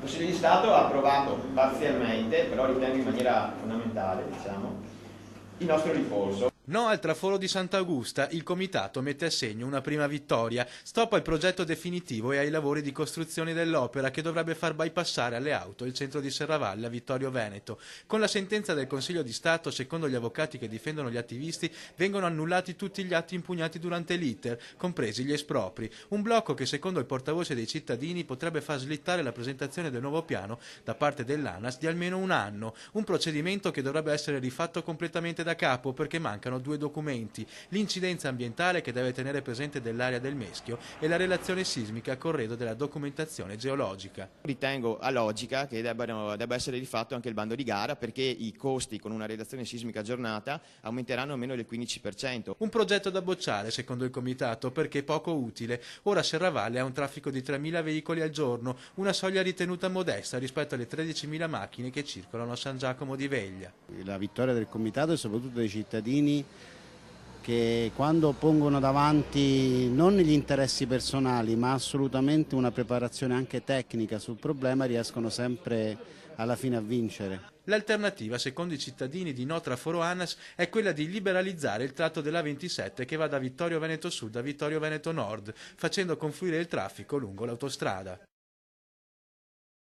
Consiglio di Stato ha approvato parzialmente, però ritengo in maniera fondamentale, diciamo, il nostro ricorso. No al traforo di Sant'Augusta, il comitato mette a segno una prima vittoria, stop al progetto definitivo e ai lavori di costruzione dell'opera che dovrebbe far bypassare alle auto il centro di Serravalle a Vittorio Veneto. Con la sentenza del Consiglio di Stato, secondo gli avvocati che difendono gli attivisti, vengono annullati tutti gli atti impugnati durante l'iter, compresi gli espropri. Un blocco che secondo il portavoce dei cittadini potrebbe far slittare la presentazione del nuovo piano da parte dell'ANAS di almeno un anno. Un procedimento che dovrebbe essere rifatto completamente da capo perché mancano due documenti: l'incidenza ambientale che deve tenere presente dell'area del Meschio e la relazione sismica a corredo della documentazione geologica. Ritengo a logica che debba essere rifatto anche il bando di gara, perché i costi con una relazione sismica aggiornata aumenteranno almeno del 15%. Un progetto da bocciare secondo il comitato perché poco utile. Ora Serravalle ha un traffico di 3.000 veicoli al giorno, una soglia ritenuta modesta rispetto alle 13.000 macchine che circolano a San Giacomo di Veglia. La vittoria del comitato e soprattutto dei cittadini, che quando pongono davanti non gli interessi personali ma assolutamente una preparazione anche tecnica sul problema, riescono sempre alla fine a vincere. L'alternativa, secondo i cittadini di No Traforo ANAS, è quella di liberalizzare il tratto della 27 che va da Vittorio Veneto Sud a Vittorio Veneto Nord, facendo confluire il traffico lungo l'autostrada.